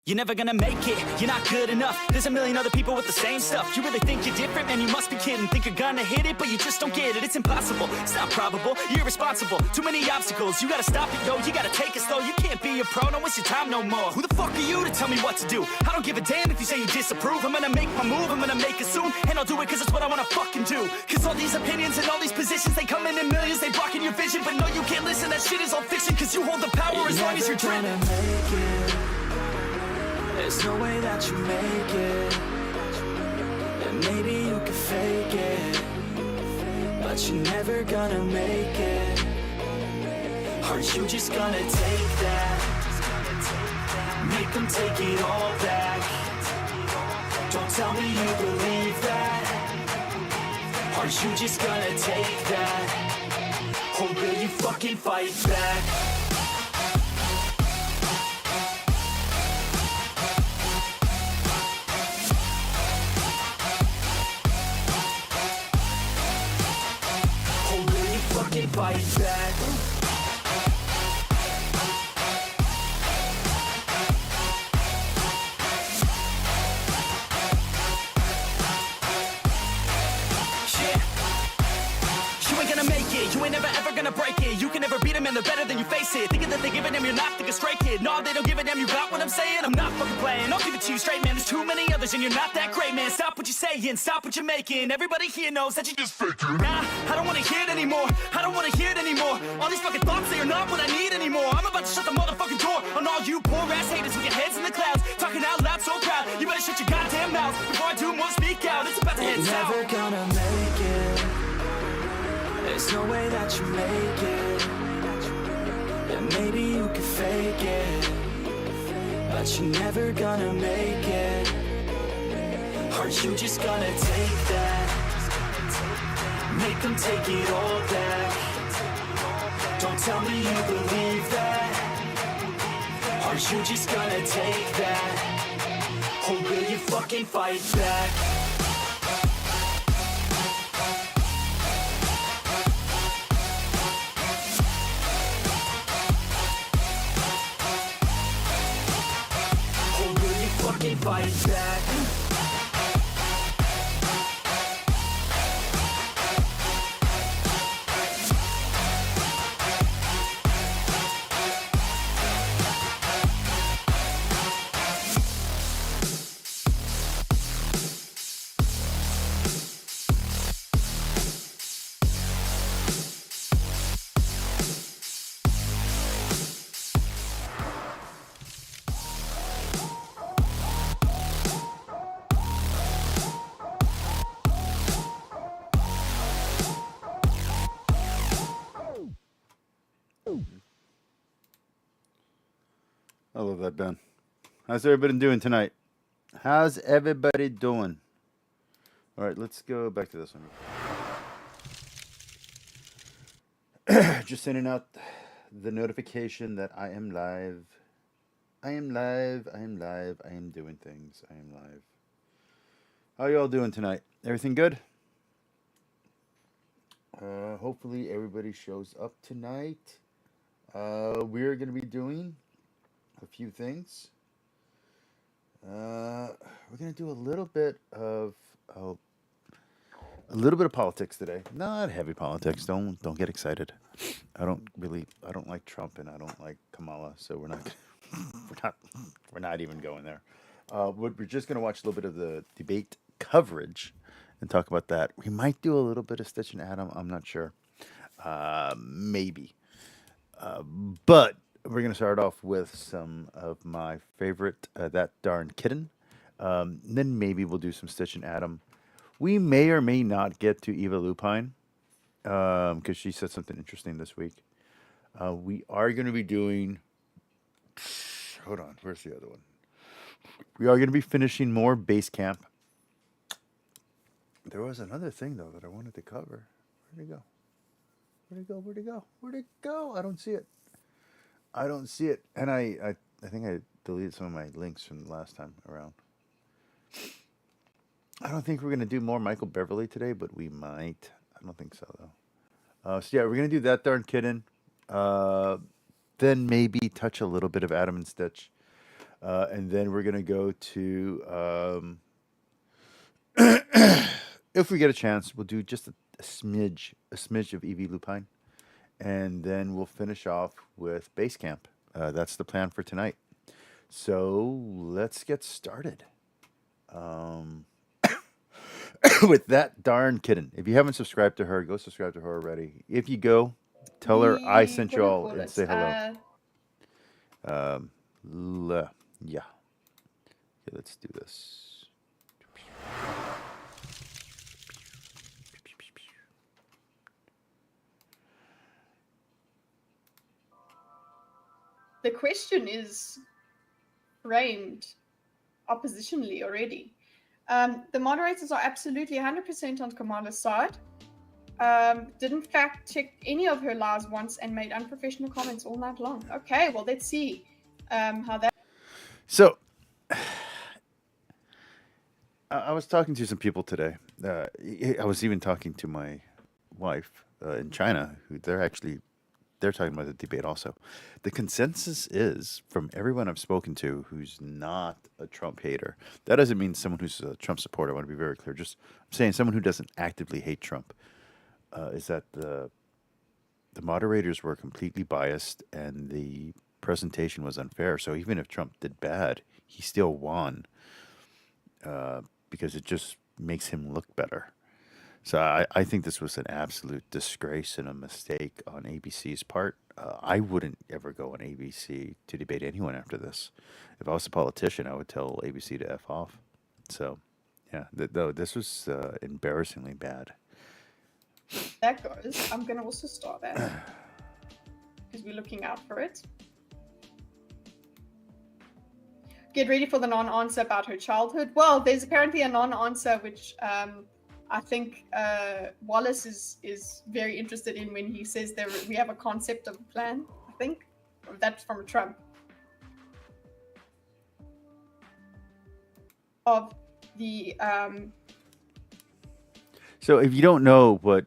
You're never gonna make it, you're not good enough. There's a million other people with the same stuff. You really think you're different? Man, you must be kidding. Think you're gonna hit it, but you just don't get it. It's impossible, it's not probable, you're irresponsible. Too many obstacles, you gotta stop it, yo. You gotta take it slow, you can't be a pro. Don't waste your time no more. Who the fuck are you to tell me what to do? I don't give a damn if you say you disapprove. I'm gonna make my move, I'm gonna make it soon. And I'll do it cause it's what I wanna fucking do. Cause all these opinions and all these positions, they come in millions, they blocking your vision. But no, you can't listen, that shit is all fiction. Cause you hold the power as long as you're dreaming. There's no way that you make it. And maybe you can fake it, but you're never gonna make it. Are you just gonna take that? Make them take it all back. Don't tell me you believe that. Are you just gonna take that? Or will you fucking fight back? Fight back. You ain't gonna make it, you ain't never ever gonna break it. You can never beat them and they're better than you, face it. Thinking that they give a damn, you're not, think a straight kid. No, they don't give a damn, you got what I'm saying? I'm not fucking playing, I'll give it to you straight, man. There's too many others and you're not that great, man. Stop what you're saying, stop what you're making. Everybody here knows that you just faking. Nah, I don't wanna hear it anymore, I don't wanna hear it anymore. All these fucking thoughts, they are not what I need anymore. I'm about to shut the motherfucking door on all you poor ass haters with your heads in the clouds, talking out loud so proud. You better shut your goddamn mouth before I do more, speak out. It's about to head south. Never gonna make it. There's no way that you make it. And maybe you can fake it, but you're never gonna make it. Are you just gonna take that? Make them take it all back. Don't tell me you believe that. Are you just gonna take that? Or will you fucking fight back? Fight back. I love that, Ben. How's everybody doing tonight? How's everybody doing? All right, let's go back to this one. Just sending out the notification that I am live. I am live. I am live. I am doing things. I am live. How y'all doing tonight? Everything good? Hopefully everybody shows up tonight. We're going to be doing a few things. We're gonna do a little bit of politics today. Not heavy politics. Don't get excited. I don't like Trump and I don't like Kamala, so we're not even going there. We're just gonna watch a little bit of the debate coverage and talk about that. We might do a little bit of Stitch and Adam. I'm not sure. Maybe. But we're going to start off with some of my favorite, That Darn Kitten. Then maybe we'll do some Stitch and Adam. We may or may not get to Eva Lupine because she said something interesting this week. We are going to be doing... Hold on, where's the other one? We are going to be finishing more Base Camp. There was another thing, though, that I wanted to cover. Where'd it go? Where'd it go? I don't see it. And I think I deleted some of my links from the last time around. I don't think we're going to do more Michael Beverly today, but we might. I don't think so, though. So, yeah, we're going to do That Darn Kitten. Then maybe touch a little bit of Adam and Stitch. And then we're gonna go to if we get a chance, we'll do just a smidge of EV Lupine, and then we'll finish off with base camp. That's the plan for tonight. So let's get started. Um, with that darn kitten. If you haven't subscribed to her, go subscribe to her already. If you go, tell her I The sent what you do you all call and it? say hello. Um, yeah. Okay, let's do this. The question is framed oppositionally already. The moderators are absolutely 100% on Kamala's side. Didn't fact check any of her lies once and made unprofessional comments all night long. Okay, well, let's see how that. So, I was talking to some people today. I was even talking to my wife in China, who they're talking about the debate also. The consensus is from everyone I've spoken to who's not a Trump hater. That doesn't mean someone who's a Trump supporter. I want to be very clear. Just I'm saying someone who doesn't actively hate Trump is that the moderators were completely biased and the presentation was unfair. So even if Trump did bad, he still won because it just makes him look better. So I think this was an absolute disgrace and a mistake on ABC's part. I wouldn't ever go on ABC to debate anyone after this. If I was a politician, I would tell ABC to F off. So, yeah, this was embarrassingly bad. That goes. I'm going to also start that because we're looking out for it. Get ready for the non-answer about her childhood. Well, there's apparently a non-answer which I think Wallace is very interested in when he says we have a concept of a plan. I think that's from Trump. Of the So if you don't know what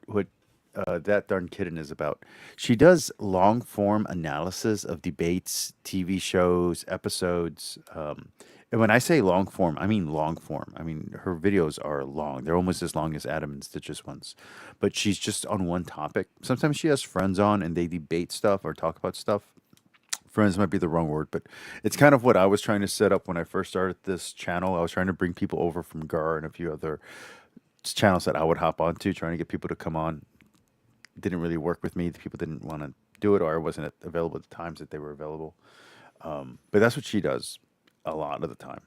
that darn kitten is about, she does long form analysis of debates, TV shows, episodes. And when I say long form, I mean long form. I mean her videos are long; they're almost as long as Adam and Stitch's ones. But she's just on one topic. Sometimes she has friends on, and they debate stuff or talk about stuff. Friends might be the wrong word, but it's kind of what I was trying to set up when I first started this channel. I was trying to bring people over from Gar and a few other channels that I would hop onto, trying to get people to come on. Didn't really work with me. The people didn't want to do it, or I wasn't available at the times that they were available. But that's what she does a lot of the time.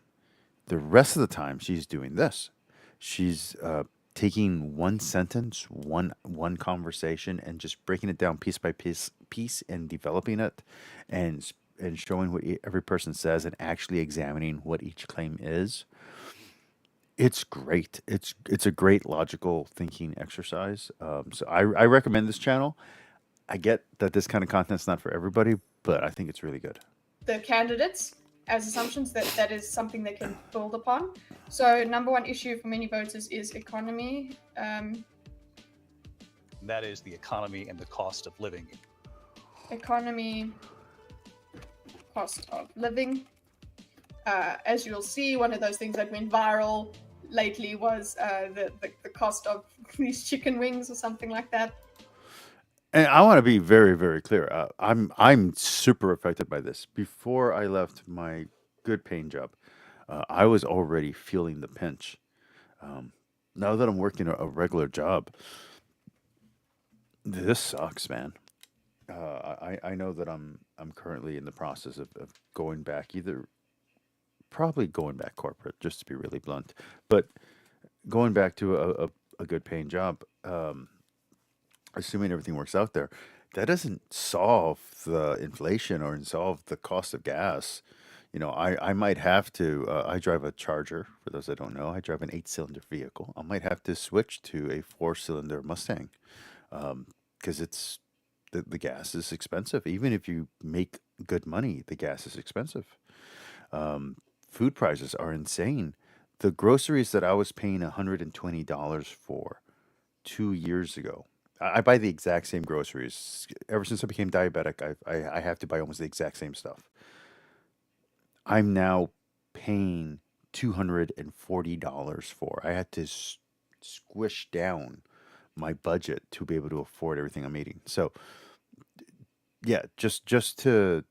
The rest of the time, she's doing this. She's taking one sentence, one conversation, and just breaking it down piece by piece, and developing it, and showing what every person says, and actually examining what each claim is. It's great. It's a great logical thinking exercise. So I recommend this channel. I get that this kind of content's not for everybody, but I think it's really good. the candidates as assumptions that is something they can build upon. So number one issue for many voters is economy. That is the economy and the cost of living. Economy, cost of living. As you'll see, one of those things that went viral lately was the cost of these chicken wings or something like that. And I want to be very, very clear. I'm super affected by this. Before I left my good paying job, I was already feeling the pinch. Now that I'm working a regular job, this sucks, man. I know that I'm currently in the process of going back, probably going back corporate, just to be really blunt, but going back to a good paying job. Assuming everything works out there, that doesn't solve the inflation or solve the cost of gas. I might have to. I drive a Charger. For those that don't know, I drive an 8-cylinder vehicle. I might have to switch to a 4-cylinder Mustang because the gas is expensive. Even if you make good money, the gas is expensive. Food prices are insane. The groceries that I was paying $120 for 2 years ago. I buy the exact same groceries. Ever since I became diabetic, I have to buy almost the exact same stuff. I'm now paying $240 for. I had to squish down my budget to be able to afford everything I'm eating. So yeah, just to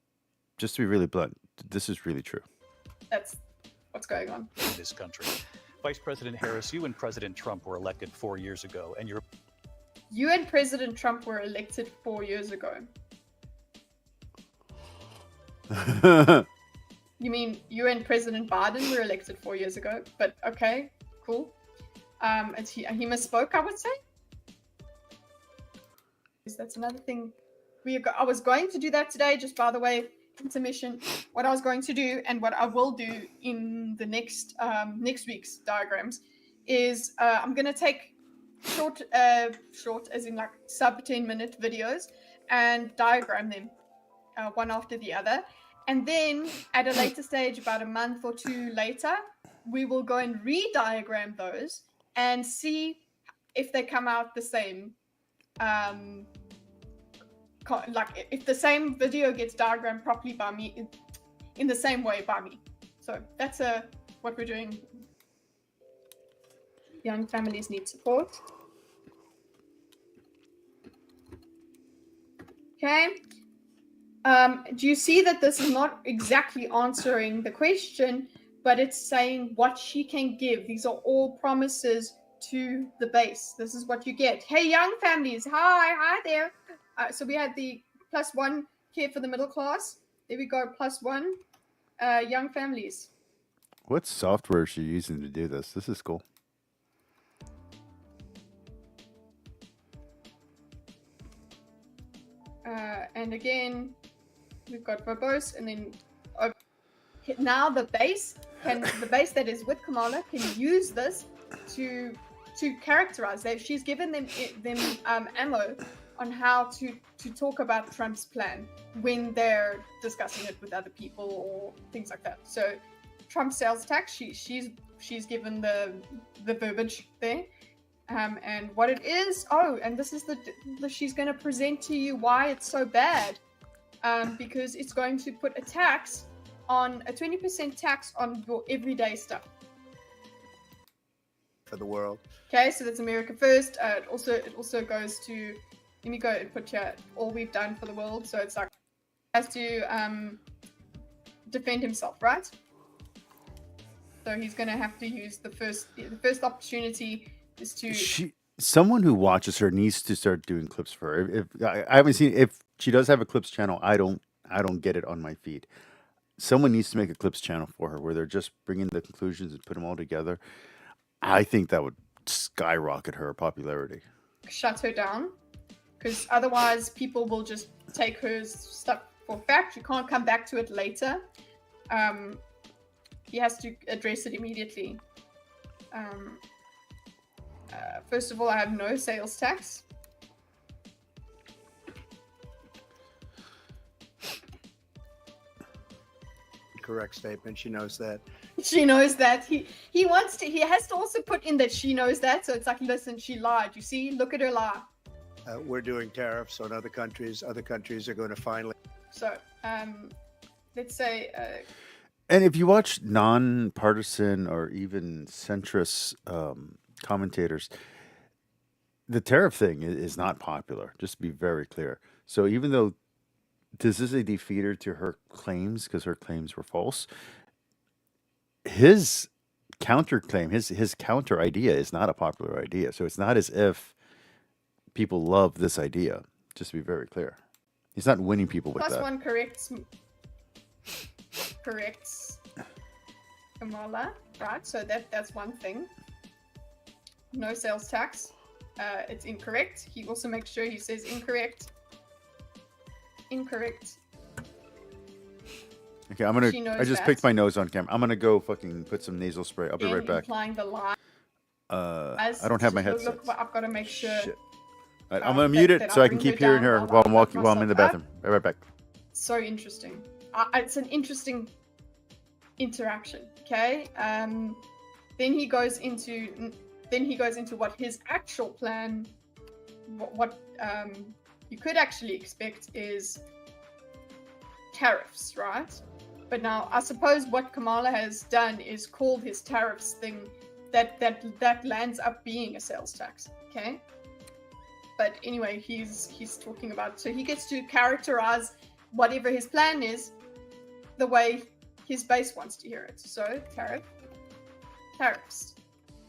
be really blunt, this is really true. That's what's going on. in this country. Vice President Harris, you and President Trump were elected 4 years ago, and you're You and President Trump were elected 4 years ago. You mean you and President Biden were elected 4 years ago? But okay, cool. He misspoke, I would say. That's another thing. I was going to do that today, just by the way, intermission. What I was going to do and what I will do in the next week's diagrams is I'm going to take short as in like sub 10-minute videos and diagram them one after the other. And then at a later stage, about a month or two later, we will go and re-diagram those and see if they come out the same. Like if the same video gets diagrammed properly by me, in the same way by me. So that's what we're doing. Young families need support. Okay. Do you see that this is not exactly answering the question, but it's saying what she can give? These are all promises to the base. This is what you get. Hey, young families. Hi there. So we had the +1 care for the middle class. There we go, +1 young families. What software is she using to do this? This is cool. And again, we've got verbose, and then now the base that is with Kamala can use this to characterize that. She's given them ammo on how to talk about Trump's plan when they're discussing it with other people or things like that. So Trump sales tax, she's given the verbiage there. And what it is, and this is the she's going to present to you why it's so bad, because it's going to put a 20% tax on your everyday stuff for the world. Okay, so that's America First. It also goes to, let me go and put here all we've done for the world. So it's like has to defend himself, right? So he's going to have to use the first opportunity. Someone who watches her needs to start doing clips for her. If I haven't seen, if she does have a clips channel, I don't get it on my feed. Someone needs to make a clips channel for her where they're just bringing the conclusions and put them all together. I think that would skyrocket her popularity. Shut her down, because otherwise people will just take her stuff for fact. You can't come back to it later. He has to address it immediately. First of all, I have no sales tax. Correct statement. She knows that. She knows that. He has to also put in that she knows that. So it's like, listen, she lied. You see? Look at her lie. We're doing tariffs on other countries. Other countries are going to finally. So, let's say. And if you watch non-partisan or even centrist commentators, the tariff thing is not popular, just to be very clear. So even though this is a defeater to her claims, because her claims were false, his counterclaim, his counter idea is not a popular idea. So it's not as if people love this idea, just to be very clear. He's not winning people with that. +1 corrects Kamala, right? So that's one thing. No sales tax. It's incorrect. He also makes sure he says incorrect. Incorrect. Okay, I just picked my nose on camera. I'm gonna go fucking put some nasal spray. I'll be right back. Implying the lie. I don't have my headset. I've got to make sure. Shit. All right, I'm gonna mute it so I can keep hearing her while I'm in the bathroom. Right back. So interesting. It's an interesting interaction. Okay. Then he goes into what his actual plan. What you could actually expect is tariffs, right? But now, I suppose what Kamala has done is called his tariffs thing that lands up being a sales tax. Okay. But anyway, he's talking about, so he gets to characterize whatever his plan is the way his base wants to hear it. So tariffs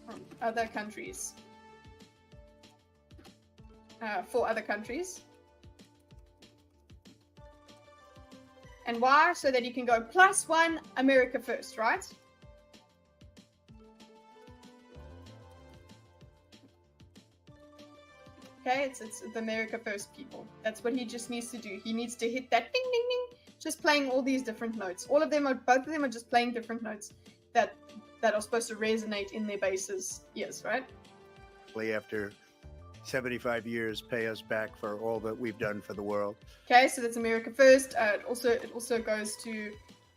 from other countries for other countries. And why? So that you can go +1 America first, right? Okay, it's the America first people. That's what he just needs to do. He needs to hit that ding ding ding, just playing all these different notes. Both of them are just playing different notes that are supposed to resonate in their bases' ears, right? After 75 years, pay us back for all that we've done for the world. Okay, so that's America first. It also goes to,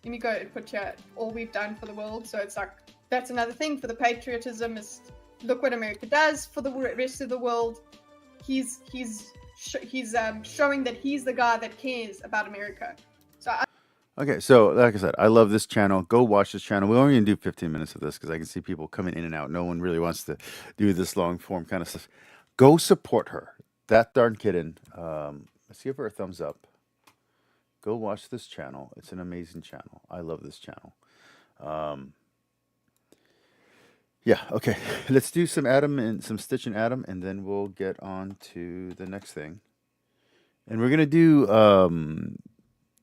let me go and put here, all we've done for the world. So it's like, that's another thing for the patriotism is look what America does for the rest of the world. He's showing that he's the guy that cares about America. So Okay, so like I said, I love this channel. Go watch this channel. We're only gonna do 15 minutes of this because I can see people coming in and out. No one really wants to do this long form kind of stuff. Go support her. That darn kitten. Let's give her a thumbs up. Go watch this channel. It's an amazing channel. I love this channel. Yeah, okay. Let's do some Adam and some Stitch and Adam, and then we'll get on to the next thing. And we're gonna do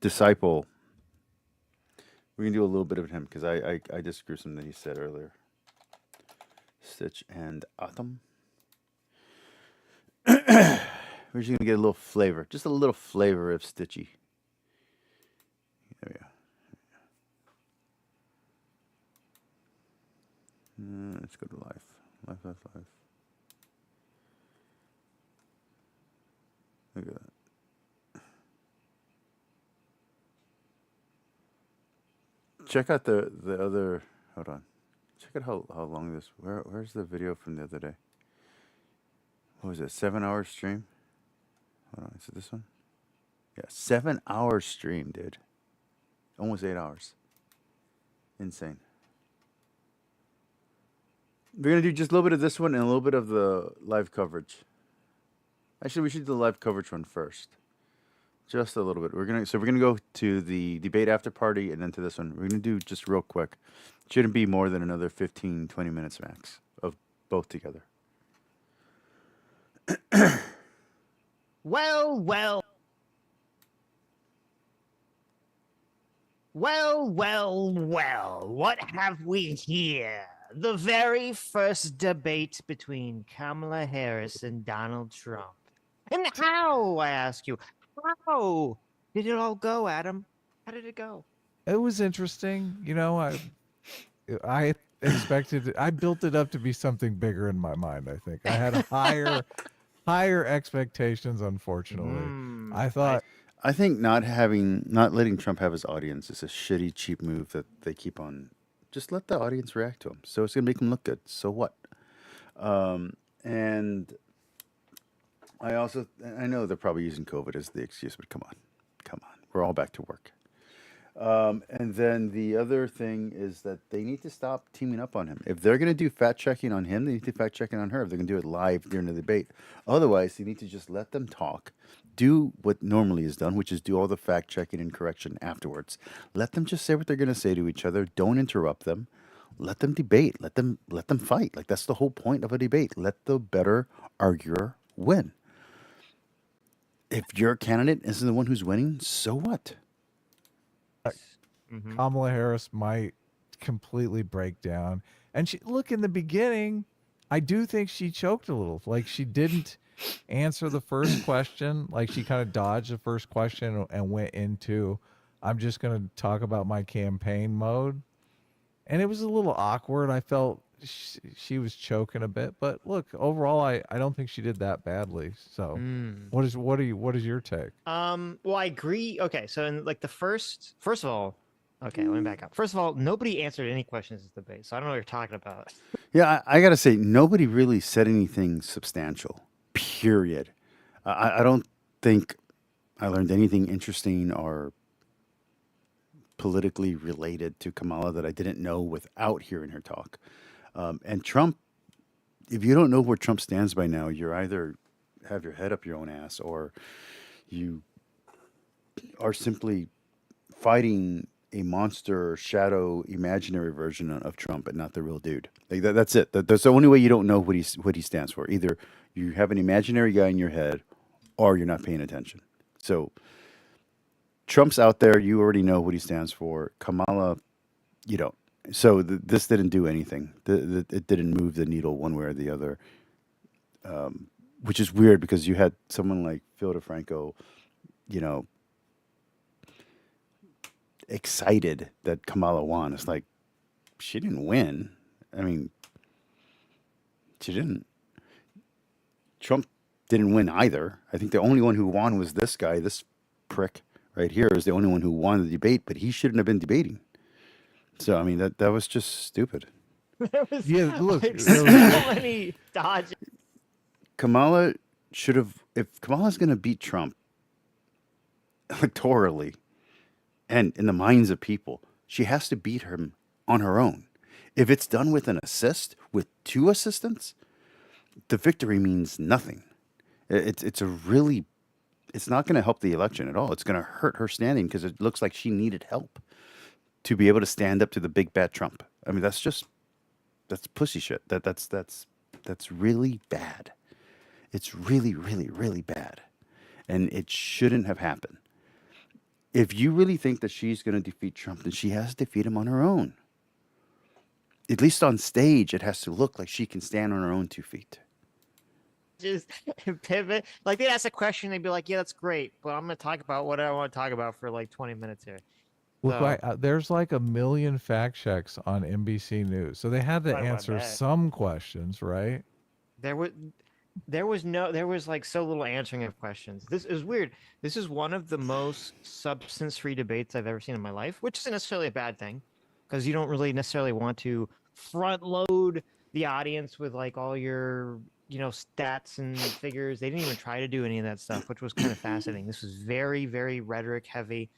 Disciple. We're gonna do a little bit of him because I disagree with something that he said earlier. Stitch and Adam. We're just gonna get a little flavor, just a little flavor of Stitchy. There we go. Let's go to life. Life. Look at that. Check out the other. Hold on. Check out how long this. Where's the video from the other day? What was it? 7-hour stream. Hold on. Is it this one? Yeah, 7-hour stream, dude. Almost 8 hours. Insane. We're gonna do just a little bit of this one and a little bit of the live coverage. Actually, we should do the live coverage one first. Just a little bit. We're gonna go to the debate after party and then to this one. We're gonna do just real quick. Shouldn't be more than another 15, 20 minutes max of both together. Well. What have we here? The very first debate between Kamala Harris and Donald Trump. And how, I ask you, how did it all go, Adam? How did it go? It was interesting. You know, I expected, I built it up to be something bigger in my mind, I think. I had higher expectations, unfortunately. I think not letting Trump have his audience is a shitty, cheap move that they keep on. Just let the audience react to him. So it's gonna make him look good. So what? And I know they're probably using COVID as the excuse, but come on, we're all back to work. And then the other thing is that they need to stop teaming up on him. If they're going to do fact checking on him, they need to fact checking on her. If they're going to do it live during the debate, otherwise, you need to just let them talk, do what normally is done, which is do all the fact checking and correction afterwards. Let them just say what they're going to say to each other. Don't interrupt them. Let them debate. Let them fight. Like that's the whole point of a debate. Let the better arguer win. If your candidate isn't the one who's winning, so what? Kamala Harris might completely break down. And look, in the beginning, I do think she choked a little. Like she didn't answer the first question. Like she kind of dodged the first question and went into, I'm just going to talk about my campaign mode. And it was a little awkward. I felt she was choking a bit. But look, overall, I don't think she did that badly. So what is your take? Well, I agree. Okay, so in like the first of all, okay, let me back up. First of all, nobody answered any questions in the debate, so I don't know what you're talking about. Yeah, I got to say, nobody really said anything substantial, period. I don't think I learned anything interesting or politically related to Kamala that I didn't know without hearing her talk. And Trump, if you don't know where Trump stands by now, you're either have your head up your own ass or you are simply fighting a monster shadow imaginary version of Trump and not the real dude. Like that's it. That's the only way you don't know what he stands for. Either you have an imaginary guy in your head or you're not paying attention. So Trump's out there, you already know what he stands for. Kamala, you don't. So this didn't do anything. It didn't move the needle one way or the other, which is weird because you had someone like Phil DeFranco, you know, excited that Kamala won. It's like, she didn't win. I mean, she didn't. Trump didn't win either. I think the only one who won was this guy, this prick right here is the only one who won the debate, but he shouldn't have been debating. So, I mean, that was just stupid. There was Yeah, look, like, there so was- many dodges. Kamala should have, if Kamala's going to beat Trump electorally and in the minds of people, she has to beat him on her own. If it's done with an assist, with 2 assistants, the victory means nothing. It's not going to help the election at all. It's going to hurt her standing because it looks like she needed help to be able to stand up to the big bad Trump. I mean, that's pussy shit. That's really bad. It's really, really, really bad. And it shouldn't have happened. If you really think that she's going to defeat Trump, then she has to defeat him on her own. At least on stage, it has to look like she can stand on her own 2 feet. Just pivot. Like they'd ask a question, they'd be like, "Yeah, that's great, but I'm going to talk about what I want to talk about for like 20 minutes here." Look, So- there's like 1 million fact checks on NBC News, so they had to Right, I answer bet. some questions, right? There was like so little answering of questions. This is weird. This is one of the most substance-free debates I've ever seen in my life, which isn't necessarily a bad thing, because you don't really necessarily want to front load the audience with like all your stats and figures. They didn't even try to do any of that stuff, which was kind of fascinating. This was very, very rhetoric heavy.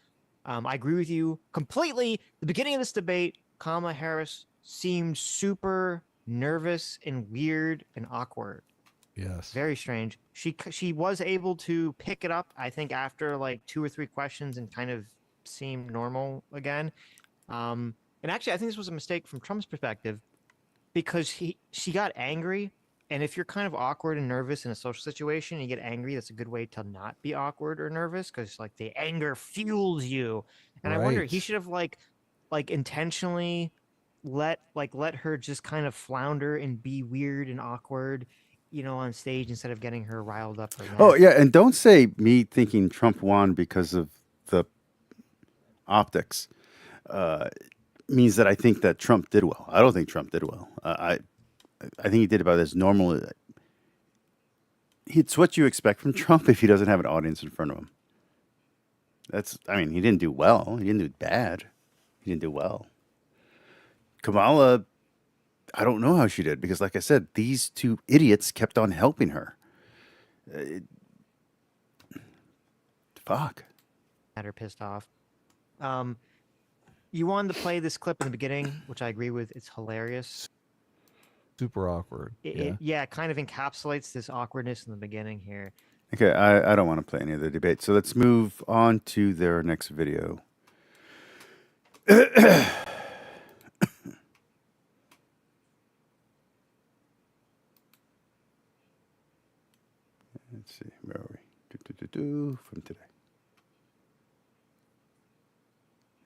I agree with you completely. The beginning of this debate, Kamala Harris seemed super nervous and weird and awkward. Yes. Very strange. She was able to pick it up, I think, after like 2 or 3 questions and kind of seem normal again. And actually, I think this was a mistake from Trump's perspective because she got angry. And if you're kind of awkward and nervous in a social situation and you get angry, that's a good way to not be awkward or nervous because like the anger fuels you. And I wonder, he Right. should have like intentionally let her just kind of flounder and be weird and awkward, on stage instead of getting her riled up. Or Oh, mad. yeah. And don't say me thinking Trump won because of the optics means that I think that Trump did well. I don't think Trump did well. I think he did about as normal. It's what you expect from Trump if he doesn't have an audience in front of him. He didn't do well. He didn't do bad. He didn't do well. Kamala, I don't know how she did because, like I said, these 2 idiots kept on helping her. Fuck. Had her pissed off. You wanted to play this clip in the beginning, which I agree with. It's hilarious. Super awkward. It kind of encapsulates this awkwardness in the beginning here. Okay, I don't want to play any of the debate. So let's move on to their next video. Let's see, where are we? From today.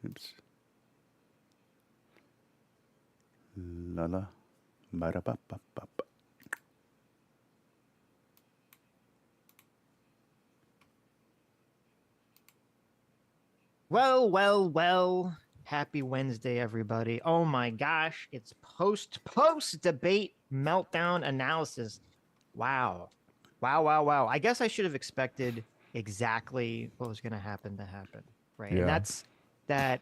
Oops. La la. Ba-da-ba-ba-ba-ba. Well. Happy Wednesday, everybody. Oh my gosh, it's post debate meltdown analysis. Wow. I guess I should have expected exactly what was going to happen, right? Yeah. And that's that.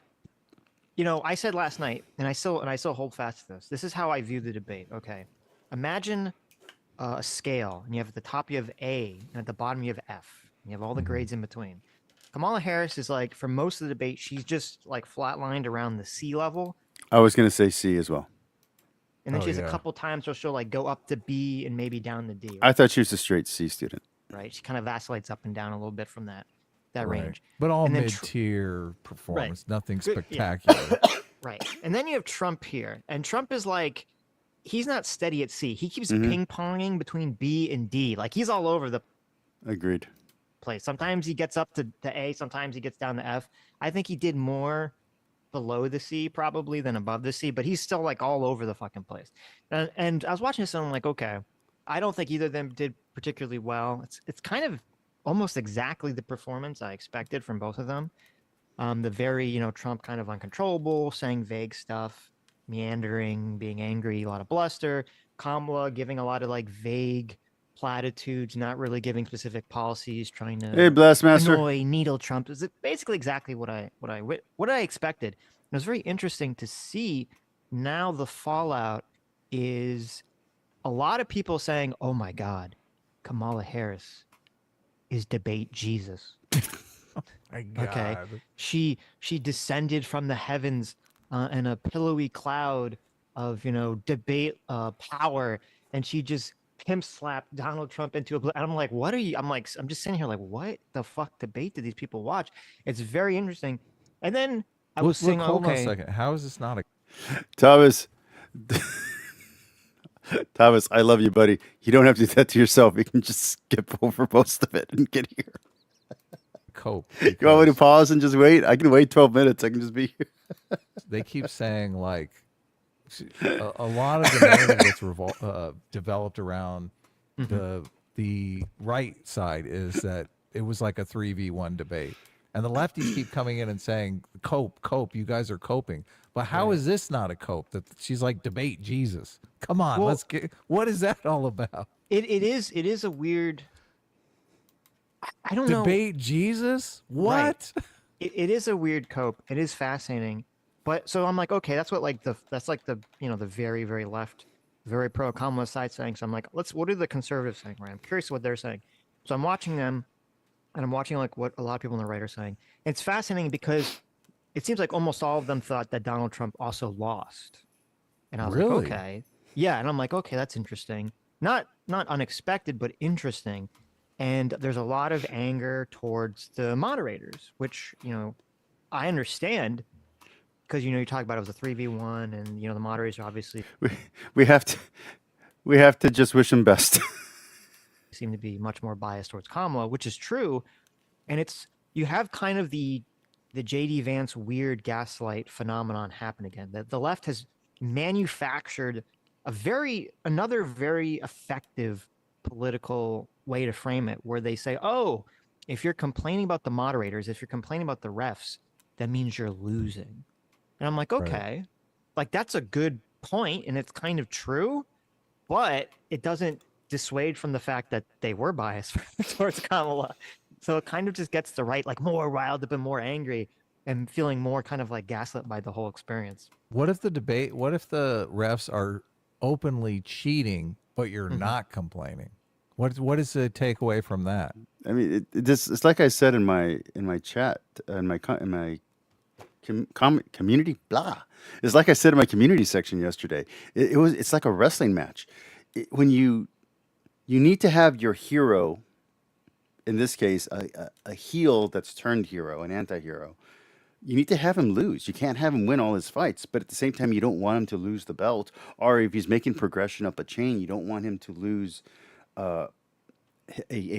I said last night, and I still hold fast to this. This is how I view the debate. Okay, imagine a scale, and you have at the top you have A, and at the bottom you have F, and you have all the grades in between. Kamala Harris is like, for most of the debate, she's just like flatlined around the C level. I was going to say C as well. And then Oh, she has yeah. a couple times where she'll like go up to B and maybe down to D. I Right? thought she was a straight C student. Right? She kind of vacillates up and down a little bit from that Right. range. But all And then mid-tier performance, nothing Good- yeah. spectacular. Right. And then you have Trump here. And Trump is like, he's not steady at C. He keeps Mhm. ping-ponging between B and D. Like he's all over the Agreed. place. Sometimes he gets up to A, sometimes he gets down to F. I think he did more below the C probably than above the C, but he's still like all over the fucking place. And I was watching this and I'm like, okay, I don't think either of them did particularly well. It's kind of almost exactly the performance I expected from both of them. The very, Trump kind of uncontrollable, saying vague stuff, meandering, being angry, a lot of bluster. Kamala giving a lot of like vague platitudes, not really giving specific policies, trying to Hey, Blastmaster. annoy, needle Trump. Is it basically exactly what I expected? And it was very interesting to see. Now the fallout is a lot of people saying, "Oh my God, Kamala Harris is debate Jesus." My Okay. God. She descended from the heavens in a pillowy cloud of debate power, and she just pimp slapped Donald Trump into a. And I'm like, what are you? I'm just sitting here like, what the fuck debate did these people watch? It's very interesting. And then I was saying, hold on a okay, second. How is this not a Thomas. Thomas, I love you, buddy. You don't have to do that to yourself. You can just skip over most of it and get here. cope? You want me to because pause and just wait? I can wait 12 minutes. I can just be here. They keep saying like a lot of the narrative that's developed around the right side is that it was like a 3v1 debate. And the lefties keep coming in and saying, cope, you guys are coping. But how is this not a cope? That she's like, debate Jesus. Come on, Well- let's get. What is that all about? it is a weird. I don't know. Debate Jesus? What? It is a weird cope. It is fascinating, but so I'm like, okay, that's what that's like the the very very left, very pro Kamala side saying. So I'm like, what are the conservatives saying? Right, I'm curious what they're saying. So I'm watching them, and I'm watching like what a lot of people on the right are saying. It's fascinating because it seems like almost all of them thought that Donald Trump also lost, and I was Really? like, okay, yeah, and I'm like, okay, that's interesting. Not unexpected, but interesting. And there's a lot of anger towards the moderators, which I understand because you talk about it was a 3v1, and the moderators are obviously We have to just wish him best. seem to be much more biased towards Kamala, which is true. And you have kind of the JD Vance weird gaslight phenomenon happen again. That the left has manufactured another very effective political way to frame it, where they say, oh, if you're complaining about the moderators, if you're complaining about the refs, that means you're losing. And I'm like, Right. okay, like that's a good point, and it's kind of true, but it doesn't dissuade from the fact that they were biased towards Kamala. So it kind of just gets the right, like more riled up and more angry and feeling more kind of like gaslit by the whole experience. What if the refs are openly cheating, but you're not complaining? What is the takeaway from that? I mean, it's like I said in my chat, in my community, blah. It's like I said in my community section yesterday. It's like a wrestling match. When you need to have your hero, in this case, a heel that's turned hero, an anti-hero. You need to have him lose. You can't have him win all his fights, but at the same time, you don't want him to lose the belt. Or if he's making progression up a chain, you don't want him to lose a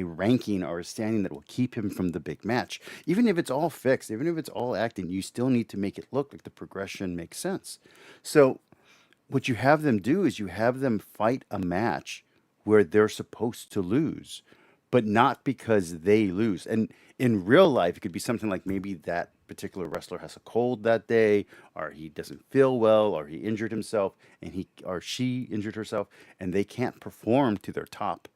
ranking or a standing that will keep him from the big match. Even if it's all fixed, even if it's all acting, you still need to make it look like the progression makes sense. So what you have them do is you have them fight a match where they're supposed to lose, but not because they lose. And in real life, it could be something like maybe that particular wrestler has a cold that day, or he doesn't feel well, or he injured himself, and he or she injured herself, and they can't perform to their top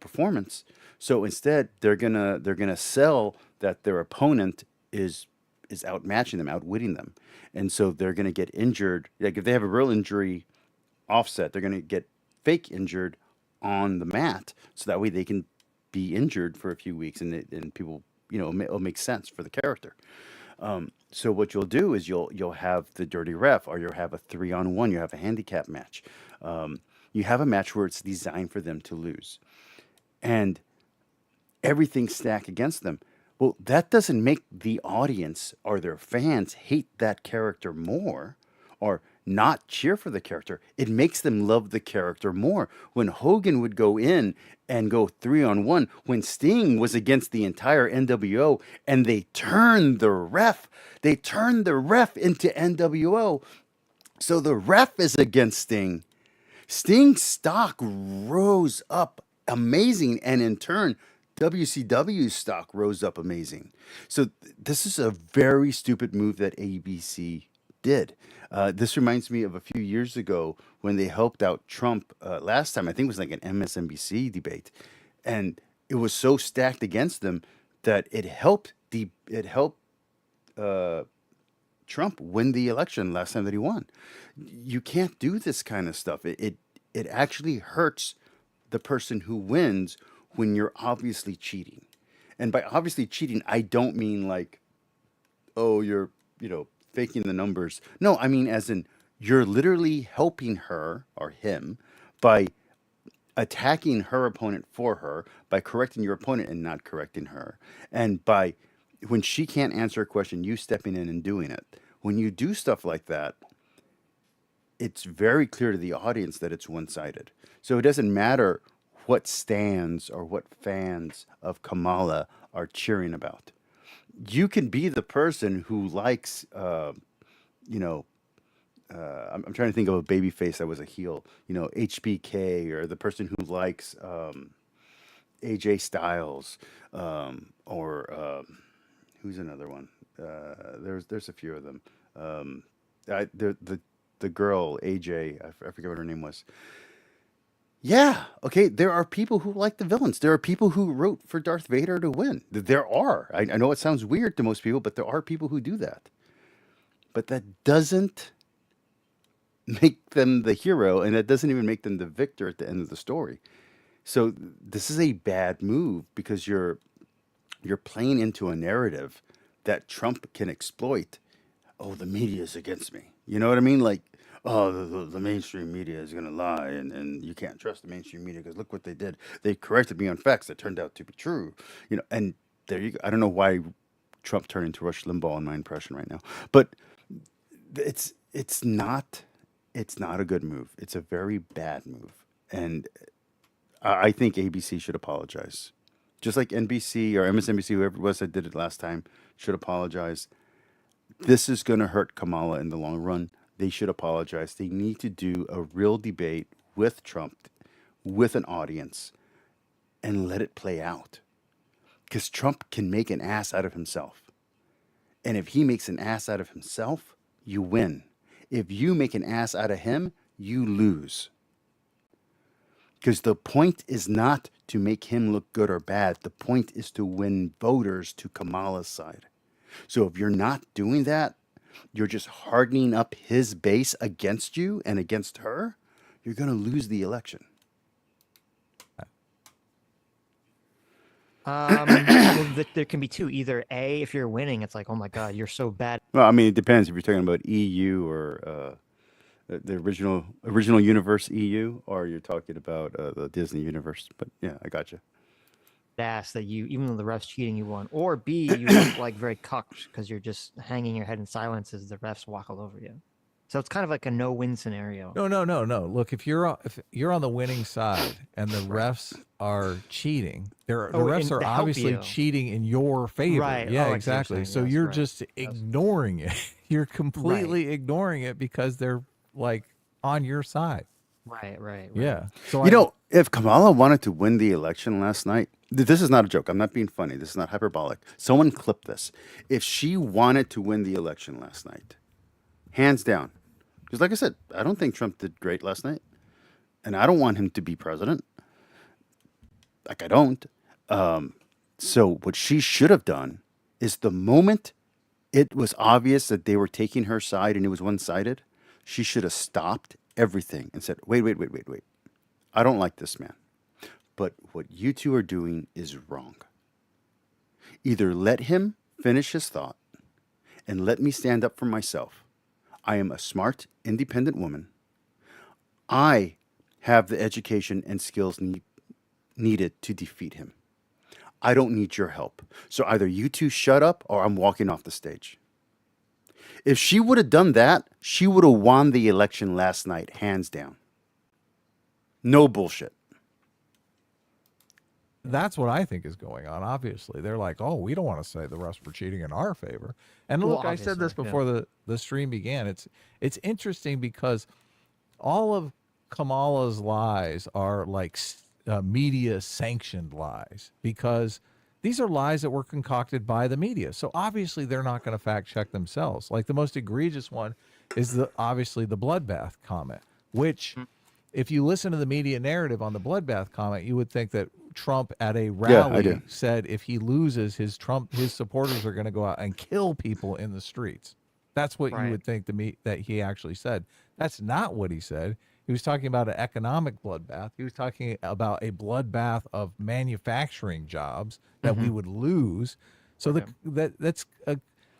performance. So instead, they're gonna sell that their opponent is outmatching them, outwitting them, and so they're gonna get injured. Like if they have a real injury offset, they're gonna get fake injured on the mat, so that way they can be injured for a few weeks, and people it'll make sense for the character. So what you'll do is you'll have the dirty ref, or you'll have a 3-on-1, you have a handicap match. You have a match where it's designed for them to lose, and everything's stacked against them. Well, that doesn't make the audience or their fans hate that character more or not cheer for the character. It makes them love the character more. When Hogan would go in and go 3-on-1, when Sting was against the entire NWO and they turned the ref into NWO. So the ref is against Sting. Sting's stock rose up amazing, and in turn, WCW's stock rose up amazing. So this is a very stupid move that ABC did. This reminds me of a few years ago when they helped out Trump last time. I think it was like an MSNBC debate, and it was so stacked against them that it helped Trump win the election last time that he won. You can't do this kind of stuff. It actually hurts the person who wins when you're obviously cheating. And by obviously cheating, I don't mean like, oh, you're, faking the numbers. No, I mean as in you're literally helping her or him by attacking her opponent for her, by correcting your opponent and not correcting her. And by when she can't answer a question, you stepping in and doing it. When you do stuff like that, it's very clear to the audience that it's one-sided. So it doesn't matter what stands or what fans of Kamala are cheering about. You can be the person who likes, I'm trying to think of a baby face that was a heel, HBK, or the person who likes AJ Styles, or who's another one? There's a few of them. The girl AJ, I forget what her name was. Yeah, okay. There are people who like the villains. There are people who wrote for Darth Vader to win. There are. I know it sounds weird to most people, but there are people who do that. But that doesn't make them the hero, and that doesn't even make them the victor at the end of the story. So this is a bad move because you're playing into a narrative that Trump can exploit. Oh, the media is against me. You know what I mean? Like, oh, the mainstream media is going to lie, and you can't trust the mainstream media because look what they did. They corrected me on facts that turned out to be true. And there you go. I don't know why Trump turned into Rush Limbaugh in my impression right now, but it's not a good move. It's a very bad move, and I think ABC should apologize, just like NBC or MSNBC, whoever it was that did it last time, should apologize. This is going to hurt Kamala in the long run. They should apologize. They need to do a real debate with Trump, with an audience, and let it play out. Because Trump can make an ass out of himself. And if he makes an ass out of himself, you win. If you make an ass out of him, you lose. Because the point is not to make him look good or bad. The point is to win voters to Kamala's side. So if you're not doing that, you're just hardening up his base against you and against her, you're going to lose the election. Well, there can be two. Either A, if you're winning, it's like, oh my God, you're so bad. Well, I mean, it depends if you're talking about EU or the original universe EU, or you're talking about the Disney universe. But yeah, I got you. Ass that you, even though the ref's cheating, you won. Or B, you look like very cocked because you're just hanging your head in silence as the refs walk all over you. So it's kind of like a no-win scenario. No. Look, if you're on the winning side and the refs are cheating, the refs are obviously cheating in your favor. Right. Yeah, Oh, exactly. So yes, you're right. just ignoring it. You're completely ignoring it because they're like on your side. Right. Yeah. So if Kamala wanted to win the election last night, this is not a joke. I'm not being funny. This is not hyperbolic. Someone clip this. If she wanted to win the election last night, hands down, because like I said, I don't think Trump did great last night, and I don't want him to be president. Like I don't. So what she should have done is the moment it was obvious that they were taking her side and it was one-sided, she should have stopped everything and said, wait. I don't like this man. But what you two are doing is wrong. Either let him finish his thought and let me stand up for myself. I am a smart, independent woman. I have the education and skills needed to defeat him. I don't need your help. So either you two shut up or I'm walking off the stage. If she would have done that, she would have won the election last night, hands down. No bullshit. That's what I think is going on. Obviously, they're like, "Oh, we don't want to say the rest were cheating in our favor." And Well, look, I said this obviously, yeah. before the stream began. It's interesting because all of Kamala's lies are like media sanctioned lies because these are lies that were concocted by the media. So obviously they're not going to fact check themselves. Like the most egregious one is obviously the bloodbath comment, which if you listen to the media narrative on the bloodbath comment, you would think that Trump at a rally do. said if he loses, his supporters are going to go out and kill people in the streets. That's what you Right. would think that he actually said. That's not what he said. He was talking about an economic bloodbath. He was talking about a bloodbath of manufacturing jobs that we would lose. So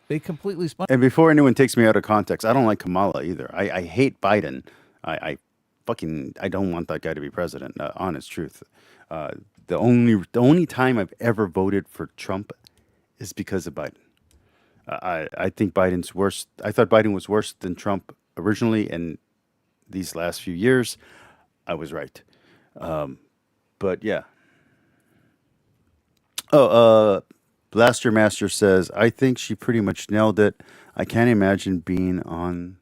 they completely spun. And before anyone takes me out of context, I don't like Kamala either. I hate Biden. I don't want that guy to be president. Honest truth. The only time I've ever voted for Trump is because of Biden. I think Biden's worse. I thought Biden was worse than Trump originally, and these last few years, I was right. But yeah. Blaster Master says, I think she pretty much nailed it. I can't imagine being on.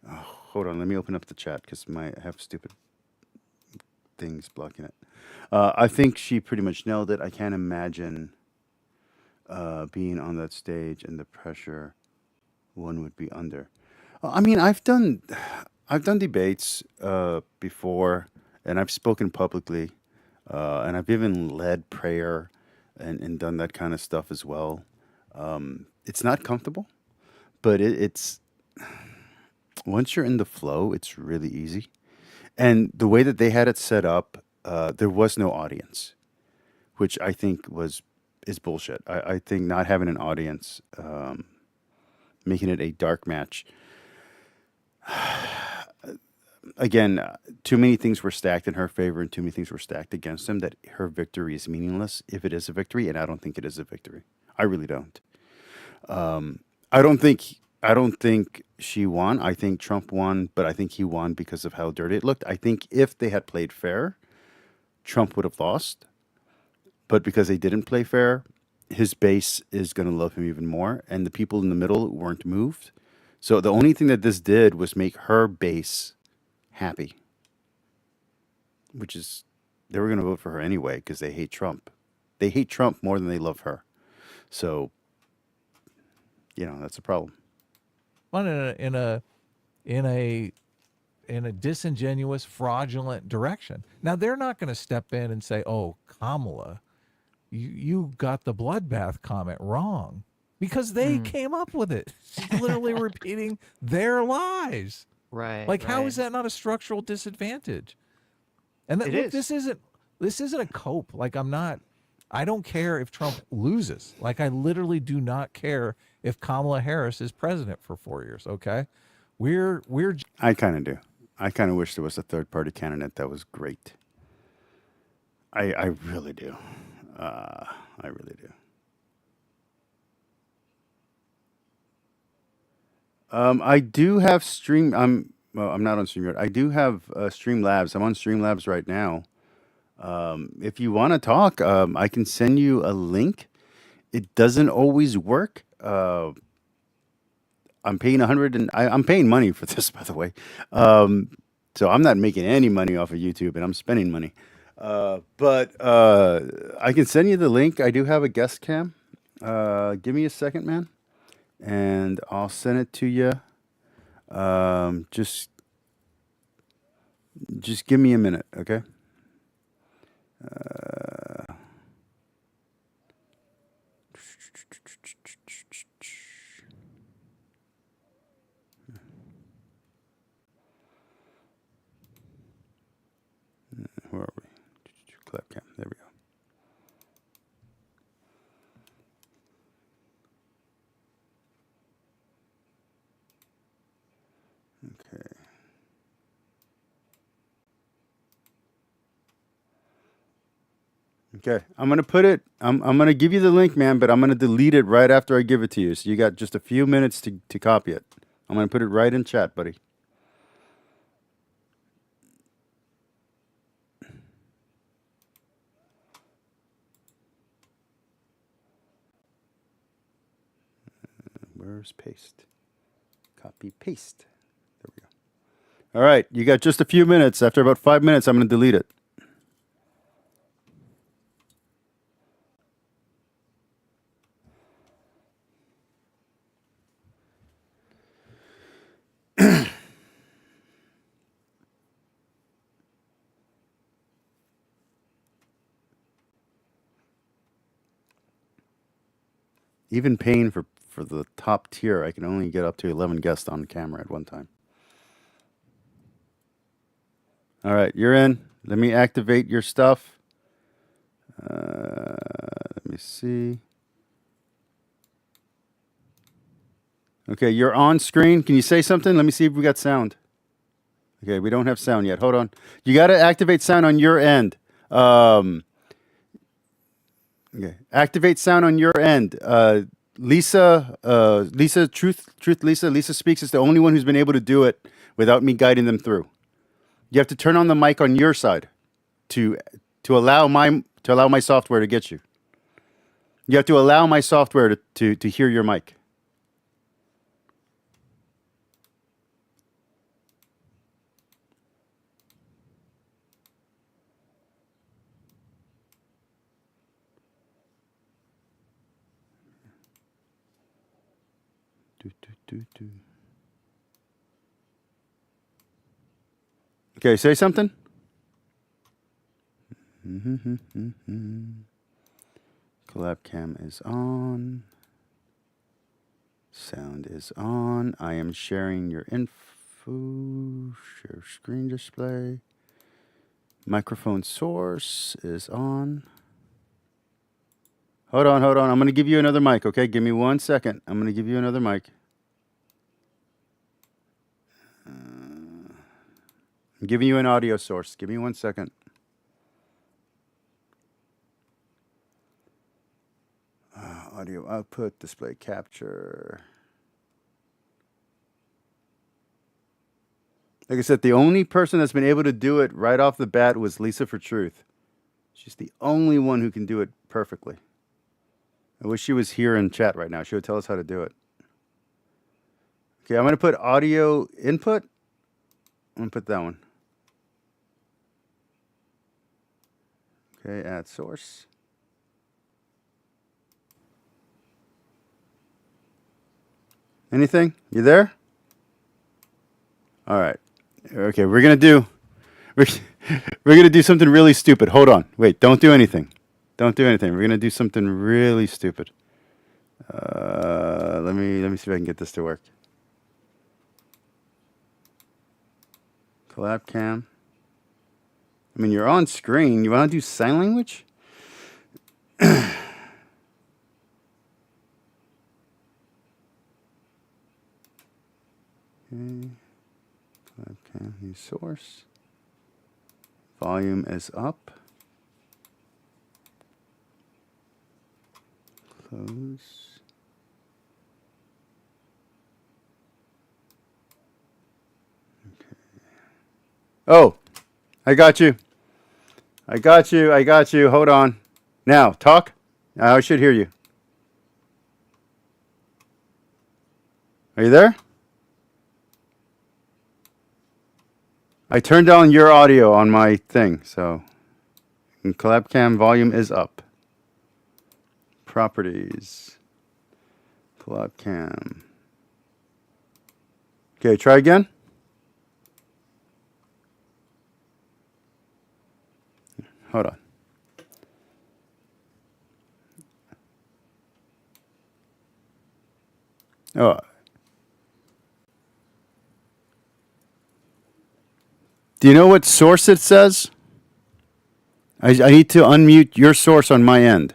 Oh, hold on, let me open up the chat because I have stupid things blocking it. I think she pretty much nailed it. I can't imagine being on that stage and the pressure one would be under. I mean, I've done debates before, and I've spoken publicly, and I've even led prayer and done that kind of stuff as well. It's not comfortable, but it's once you're in the flow, it's really easy. And the way that they had it set up, there was no audience, which I think is bullshit. I think not having an audience, making it a dark match. Again, too many things were stacked in her favor and too many things were stacked against him that her victory is meaningless if it is a victory, and I don't think it is a victory. I really don't. I don't think she won. I think Trump won, but I think he won because of how dirty it looked. I think if they had played fair, Trump would have lost. But because they didn't play fair, his base is going to love him even more, and the people in the middle weren't moved. So the only thing that this did was make her base happy, which is they were going to vote for her anyway because they hate Trump. They hate Trump more than they love her. So, that's a problem. Fun in a disingenuous, fraudulent direction. Now they're not going to step in and say, "Oh, Kamala, you got the bloodbath comment wrong," because they came up with it. She's literally repeating their lies. Right. Like, how right. is that not a structural disadvantage? And that, It look, is. this isn't a cope. Like, I don't care if Trump loses. Like, I literally do not care if Kamala Harris is president for 4 years. Okay, we're. I kind of do. I kind of wish there was a third party candidate that was great. I really do. I really do. I do have I'm not on StreamYard. I do have Streamlabs. I'm on Streamlabs right now. If you want to talk, I can send you a link. It doesn't always work. I'm paying I'm paying money for this, by the way. So I'm not making any money off of YouTube, and I'm spending money. But I can send you the link. I do have a guest cam. Give me a second, man, and I'll send it to you. Just give me a minute, okay? Where are we? Clap cam. There we go. Okay, I'm gonna put it. I'm gonna give you the link, man, but I'm gonna delete it right after I give it to you. So you got just a few minutes to copy it. I'm gonna put it right in chat, buddy. Where's paste? Copy paste. There we go. All right, you got just a few minutes. After about 5 minutes, I'm gonna delete it. Even paying for the top tier, I can only get up to 11 guests on camera at one time. All right, you're in. Let me activate your stuff. Let me see. Okay, you're on screen. Can you say something? Let me see if we got sound. Okay, we don't have sound yet. Hold on. You got to activate sound on your end. Okay, activate sound on your end. Lisa, Lisa Speaks is the only one who's been able to do it without me guiding them through. You have to turn on the mic on your side to allow my software to get you. You have to allow my software to hear your mic. Okay, say something. Collab cam is on. Sound is on. I am sharing your info. Share screen display. Microphone source is on. Hold on. I'm going to give you another mic, okay? Give me 1 second. I'm going to give you another mic. I'm giving you an audio source. Give me 1 second. Audio output, display capture. Like I said, the only person that's been able to do it right off the bat was Lisa for Truth. She's the only one who can do it perfectly. I wish she was here in chat right now. She would tell us how to do it. Okay, I'm going to put audio input. I'm going to put that one. Okay, add source. Anything? You there? All right. Okay, we're gonna do something really stupid. Hold on. Wait. Don't do anything. Don't do anything. We're gonna do something really stupid. Let me see if I can get this to work. Collab cam. I mean, you're on screen. You want to do sign language? Okay. Webcam, use source. Volume is up. Close. Okay. Oh, I got you. I got you. Hold on. Now, talk. I should hear you. Are you there? I turned down your audio on my thing, so Collab cam volume is up. Properties. Collab cam. Okay, try again. Hold on. Oh. Do you know what source it says? I need to unmute your source on my end.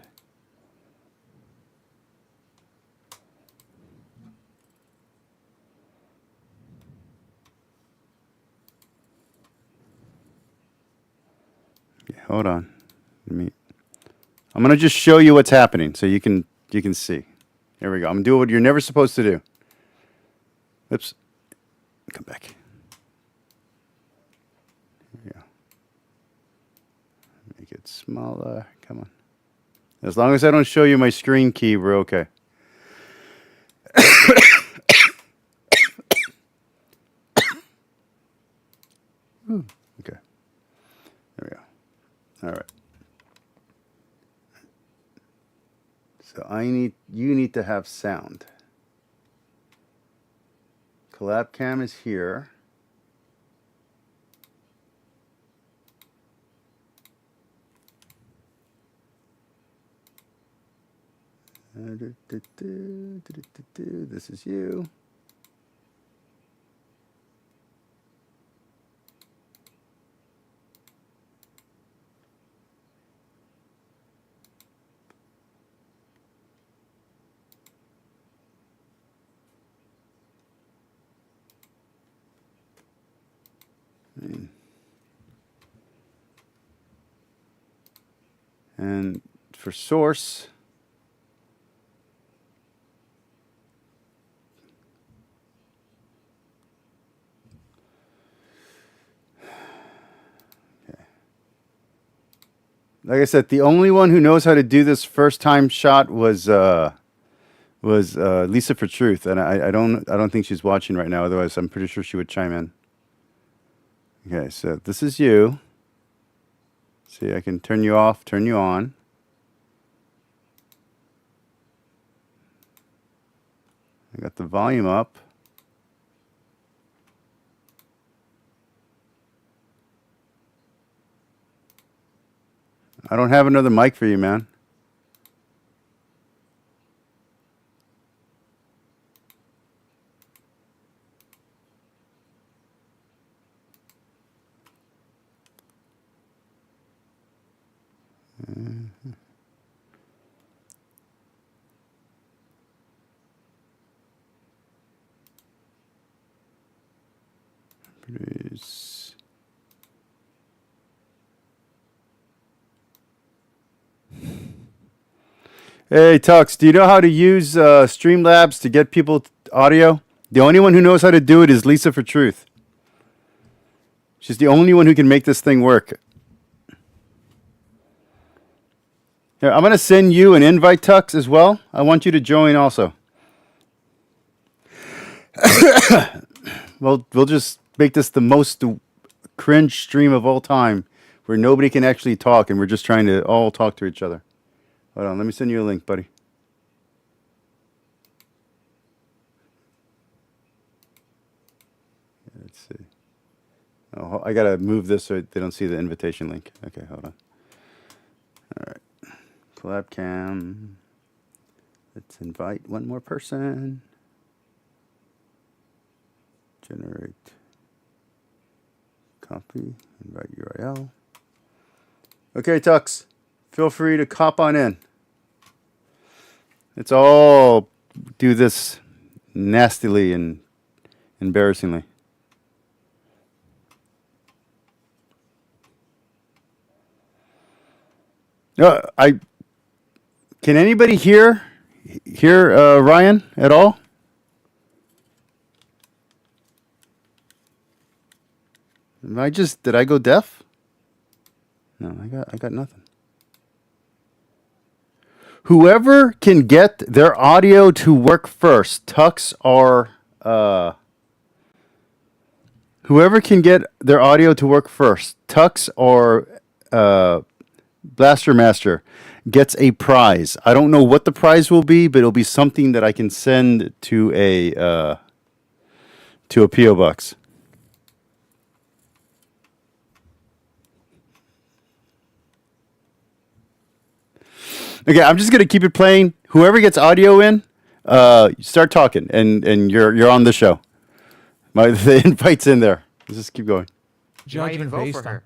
Okay, hold on. Let me I'm gonna just show you what's happening so you can see. Here we go. I'm gonna do what you're never supposed to do. Oops. Come back. Here we go. Make it smaller. Come on. As long as I don't show you my screen key, we're okay. Okay. There we go. All right. So you need to have sound. Collab cam is here. This is you. And for source, like I said, the only one who knows how to do this first time shot was Lisa for Truth, and I don't think she's watching right now. Otherwise, I'm pretty sure she would chime in. Okay, so this is you. See, I can turn you off, turn you on. I got the volume up. I don't have another mic for you, man. Produce. Hey, Tux, do you know how to use Streamlabs to get people audio? The only one who knows how to do it is Lisa for Truth. She's the only one who can make this thing work. Here, I'm going to send you an invite, Tux, as well. I want you to join also. We'll just make this the most cringe stream of all time where nobody can actually talk and we're just trying to all talk to each other. Hold on, let me send you a link, buddy. Let's see. Oh, I gotta move this so they don't see the invitation link. Okay, hold on. All right. Collab cam. Let's invite one more person. Generate. Copy. Invite URL. Okay, Tux. Feel free to cop on in. Let's all do this nastily and embarrassingly. No, can anybody hear Ryan at all? Did I go deaf? No, I got nothing. Whoever can get their audio to work first, Tux or whoever can get their audio to work first, Tux or Blaster Master, gets a prize. I don't know what the prize will be, but it'll be something that I can send to a PO box. Okay, I'm just gonna keep it playing. Whoever gets audio in, start talking, and you're on the show. The invite's in there. Let's just keep going. You might even vote for her.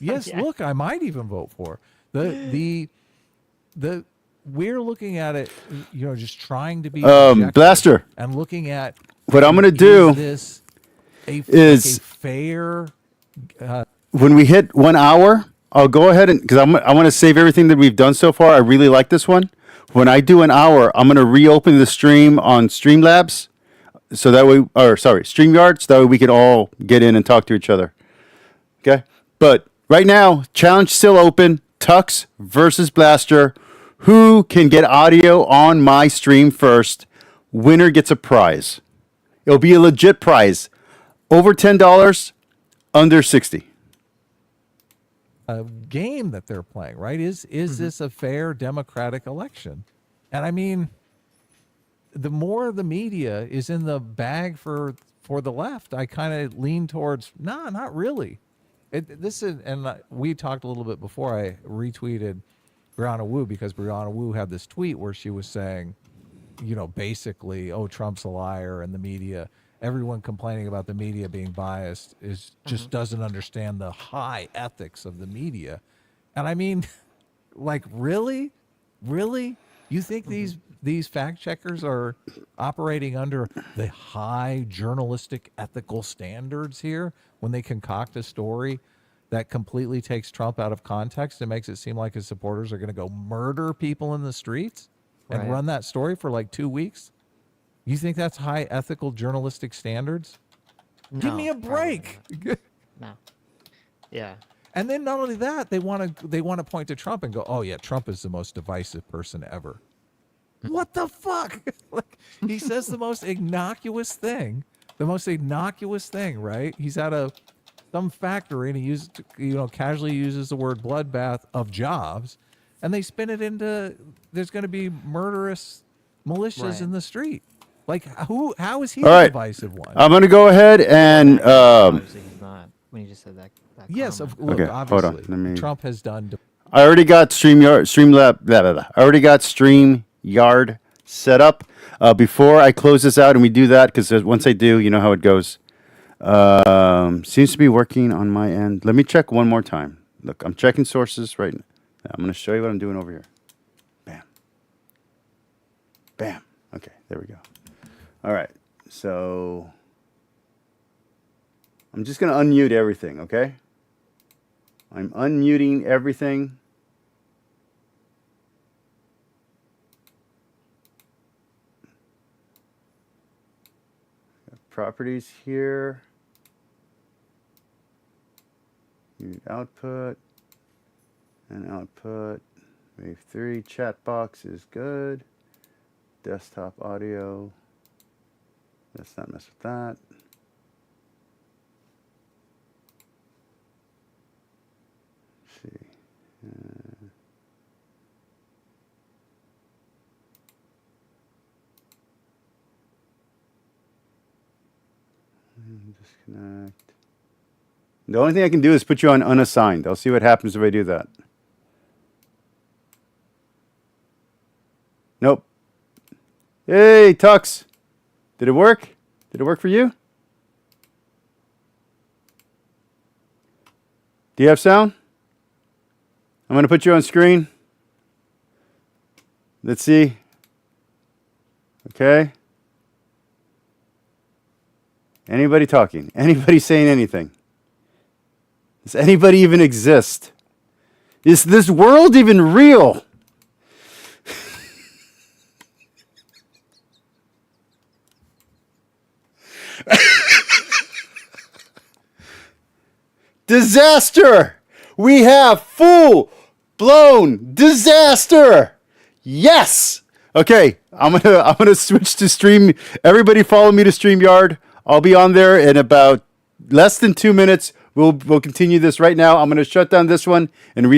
Yes, Yeah. look, I might even vote for the we're looking at it, just trying to be objective Blaster. and looking at What I'm gonna do is is a fair when we hit 1 hour, I'll go ahead and because I want to save everything that we've done so far. I really like this one. When I do an hour, I'm going to reopen the stream on Streamlabs, so that way, or sorry, StreamYard, so that way we can all get in and talk to each other. Okay, but right now, challenge still open. Tux versus Blaster. Who can get audio on my stream first? Winner gets a prize. It'll be a legit prize. Over $10, under 60. A game that they're playing, right? Is this a fair democratic election? And I mean, the more the media is in the bag for the left, I kind of lean towards, nah, not really. We talked a little bit before. I retweeted Brianna Wu because Brianna Wu had this tweet where she was saying, you know, basically, oh, Trump's a liar, and the media, everyone complaining about the media being biased is just doesn't understand the high ethics of the media. And I mean, like, really? You think these fact checkers are operating under the high journalistic ethical standards here when they concoct a story that completely takes Trump out of context and makes it seem like his supporters are going to go murder people in the streets and run that story for like 2 weeks? You think that's high ethical journalistic standards? Give me a break. No. Yeah. And then not only that, they want to point to Trump and go, "Oh yeah, Trump is the most divisive person ever." What the fuck? Like, he says the most innocuous thing, right? He's at some factory and he casually uses the word bloodbath of jobs, and they spin it into there's going to be murderous militias in the street. Like, how is he the divisive one? I'm going to go ahead and Obviously he's not. When you just said that yes, comment. look, Okay, hold on. obviously, Trump has done. I already got Streamyard set up. Before I close this out and we do that, because once I do, you know how it goes. Seems to be working on my end. Let me check one more time. Look, I'm checking sources right now. I'm going to show you what I'm doing over here. Bam. Bam. Okay, there we go. All right, so I'm just going to unmute everything, okay? I'm unmuting everything. Properties here. Mute output and output. Wave 3 chat box is good. Desktop audio. Let's not mess with that. Let's see. Disconnect. The only thing I can do is put you on unassigned. I'll see what happens if I do that. Nope. Hey, Tux. Did it work? Did it work for you? Do you have sound? I'm going to put you on screen. Let's see. Okay. Anybody talking? Anybody saying anything? Does anybody even exist? Is this world even real? Disaster! We have full-blown disaster! Yes! Okay, I'm gonna switch to stream. Everybody follow me to StreamYard. I'll be on there in about less than 2 minutes. We'll continue this right now. I'm gonna shut down this one and